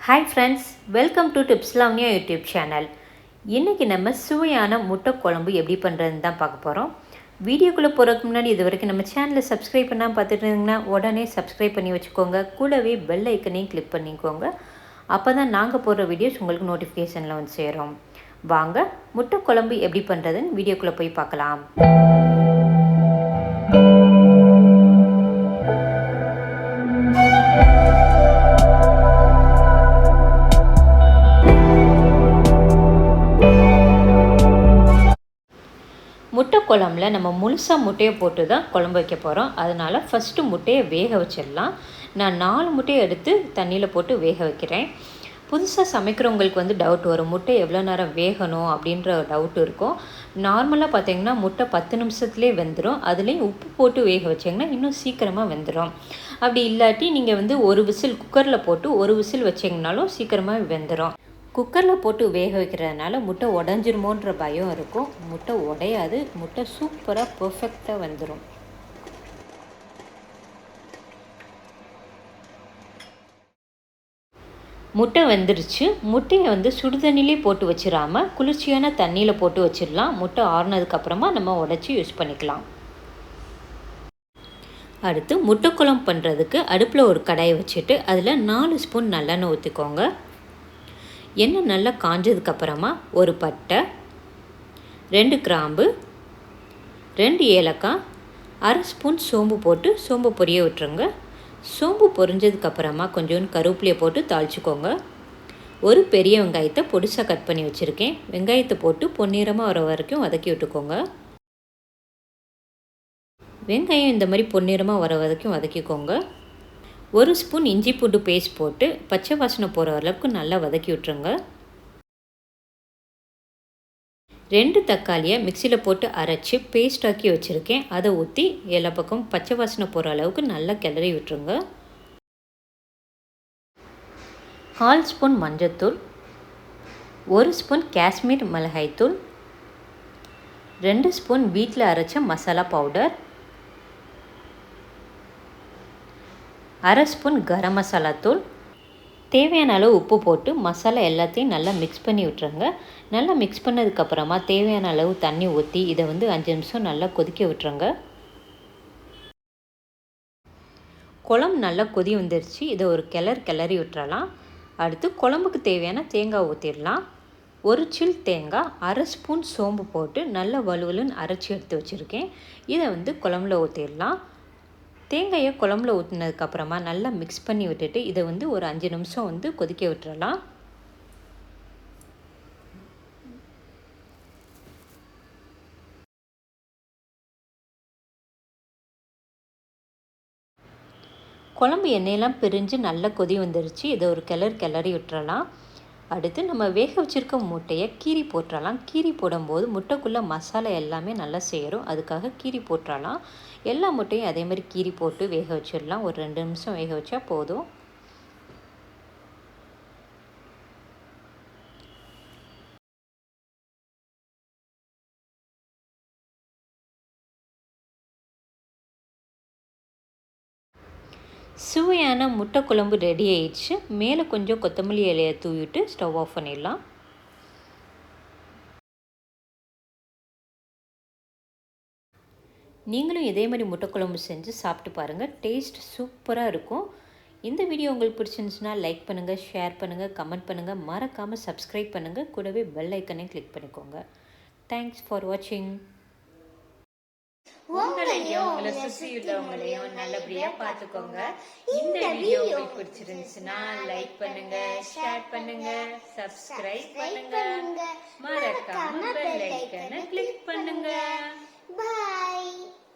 Hi friends, welcome to TipsLavanya YouTube channel. இன்னைக்கு நம்ம சுவையான முட்டை குழம்பு எப்படி பண்ணுறதுன்னு தான் பார்க்க போகிறோம். வீடியோக்குள்ளே போகிறதுக்கு முன்னாடி இது வரைக்கும் நம்ம சேனலை சப்ஸ்கிரைப் பண்ணாமல் பார்த்துட்டு இருந்தீங்கன்னா உடனே சப்ஸ்கிரைப் பண்ணி வச்சுக்கோங்க. கூடவே பெல் ஐக்கனையும் கிளிக் பண்ணிக்கோங்க. அப்போ தான் நாங்கள் போடுற வீடியோஸ் உங்களுக்கு நோட்டிஃபிகேஷனில் வந்து சேரும். வாங்க முட்டை குழம்பு எப்படி பண்ணுறதுன்னு வீடியோக்குள்ளே போய் பார்க்கலாம். முட்டை குழம்புல நம்ம முழுசாக முட்டையை போட்டு தான் குழம்பு வைக்க போகிறோம். அதனால் ஃபஸ்ட்டு முட்டையை வேக வச்சிடலாம். நான் 4 முட்டையை எடுத்து தண்ணியில் போட்டு வேக வைக்கிறேன். புதுசாக சமைக்கிறவங்களுக்கு வந்து டவுட் வரும், முட்டை எவ்வளோ நேரம் வேகணும் அப்படின்ற டவுட் இருக்கும். நார்மலாக பார்த்தீங்கன்னா முட்டை 10 நிமிஷத்துலேயே வெந்துடும். அதுலேயும் உப்பு போட்டு வேக வச்சிங்கன்னா இன்னும் சீக்கிரமாக வெந்துடும். அப்படி இல்லாட்டி நீங்கள் வந்து ஒரு விசில் குக்கரில் போட்டு ஒரு விசில் வச்சிங்கனாலும் சீக்கிரமாக வெந்துடும். குக்கரில் போட்டு வேக வைக்கிறதுனால முட்டை உடஞ்சிருமோன்ற பயம் இருக்கும். முட்டை உடையாது. முட்டை சூப்பராக பர்ஃபெக்டாக வந்துடும். முட்டை வெந்துருச்சு. முட்டையை வந்து சுடுதண்ணிலே போட்டு வச்சிடாமல் குளிர்ச்சியான தண்ணியில் போட்டு வச்சிடலாம். முட்டை ஆறுனதுக்கப்புறமா நம்ம உடச்சி யூஸ் பண்ணிக்கலாம். அடுத்து முட்டை குழம்பு பண்ணுறதுக்கு அடுப்பில் ஒரு கடாயை வச்சுட்டு அதில் 4 ஸ்பூன் நல்லெண்ணெய் ஊற்றிக்கோங்க. எண்ணெய் நல்லா காஞ்சதுக்கப்புறமா ஒரு பட்டை, 2 கிராம்பு, 2 ஏலக்காய், அரை ஸ்பூன் சோம்பு போட்டு சோம்பு பொரிய விட்டுருங்க. சோம்பு பொரிஞ்சதுக்கப்புறமா கொஞ்சோண்டு கருவேப்பிலையை போட்டு தாளிச்சுக்கோங்க. ஒரு பெரிய வெங்காயத்தை பொடிசாக கட் பண்ணி வச்சுருக்கேன். வெங்காயத்தை போட்டு பொன்னிறமாக வர வரைக்கும் வதக்கி விட்டுக்கோங்க. வெங்காயம் இந்த மாதிரி பொன்னிறமாக வர வரைக்கும் வதக்கிக்கோங்க. ஒரு ஸ்பூன் இஞ்சி பூண்டு பேஸ்ட் போட்டு பச்சை வாசனை போகிற அளவுக்கு நல்லா வதக்கி விட்டுருங்க. 2 தக்காளியை மிக்சியில் போட்டு அரைச்சி பேஸ்டாக்கி வச்சுருக்கேன். அதை ஊற்றி எல்லா பக்கம் பச்சை வாசனை போகிற அளவுக்கு நல்லா கிளறி விட்டுருங்க. 1/4 ஸ்பூன் மஞ்சள்தூள், 1 ஸ்பூன் காஷ்மீர் மிளகாய்த்தூள், 2 ஸ்பூன் வீட்டில் அரைச்ச மசாலா பவுடர், அரை ஸ்பூன் கரம் மசாலா தூள், தேவையான அளவு உப்பு போட்டு மசாலா எல்லாத்தையும் நல்லா மிக்ஸ் பண்ணி விட்டுருங்க. நல்லா மிக்ஸ் பண்ணதுக்கப்புறமா தேவையான அளவு தண்ணி ஊற்றி இதை வந்து 5 நிமிஷம் நல்லா கொதிக்க விட்டுருங்க. குழம்பு நல்லா கொதி வந்துருச்சு. இதை ஒரு கிளறி விட்டுறலாம். அடுத்து குழம்புக்கு தேவையான தேங்காய் ஊற்றிடலாம். ஒரு சில் தேங்காய், அரை ஸ்பூன் சோம்பு போட்டு நல்லா வலுவலுன்னு அரைச்சி எடுத்து வச்சுருக்கேன். இதை வந்து குழம்புல ஊற்றிடலாம். தேங்காயை குழம்புல ஊற்றினதுக்கப்புறமா நல்லா மிக்ஸ் பண்ணி விட்டுட்டு இதை வந்து ஒரு 5 நிமிஷம் வந்து கொதிக்க விட்டுறலாம். குழம்பு எண்ணெயெல்லாம் பிரிஞ்சு நல்லா கொதி வந்துருச்சு. இதை ஒரு கிளறி விட்டுறலாம். அடுத்து நம்ம வேக வச்சுருக்க முட்டையை கீரி போட்டுறலாம். கீரி போடும்போது முட்டைக்குள்ளே மசாலா எல்லாமே நல்லா சேரும். அதுக்காக கீரி போட்டுறலாம். எல்லா முட்டையும் அதே மாதிரி கீரி போட்டு வேக வச்சிடலாம். ஒரு 2 நிமிஷம் வேக வச்சா போதும். சுவையான முட்டை குழம்பு ரெடி ஆயிடுச்சு. மேலே கொஞ்சம் கொத்தமல்லி இலையை தூவிட்டு ஸ்டவ் ஆஃப் பண்ணிடலாம். நீங்களும் இதே மாதிரி முட்டை குழம்பு செஞ்சு சாப்பிட்டு பாருங்கள். டேஸ்ட் சூப்பராக இருக்கும். இந்த வீடியோ உங்களுக்கு பிடிச்சிருந்துச்சுன்னா லைக் பண்ணுங்கள், ஷேர் பண்ணுங்கள், கமெண்ட் பண்ணுங்கள். மறக்காமல் சப்ஸ்கிரைப் பண்ணுங்கள். கூடவே பெல் ஐக்கனையும் கிளிக் பண்ணிக்கோங்க. தேங்க்ஸ் ஃபார் வாட்சிங். உங்களையும் உங்களை சுற்றி உள்ளவங்களையும் நல்லபடியா பார்த்துக்கோங்க. இந்த வீடியோ உங்களுக்கு பிடிச்சிருந்துச்சுன்னா லைக் பண்ணுங்க, ஷேர் பண்ணுங்க, சப்ஸ்கிரைப் பண்ணுங்க. மறக்காம பெல் ஐக்கனை கிளிக் பண்ணுங்க. Bye.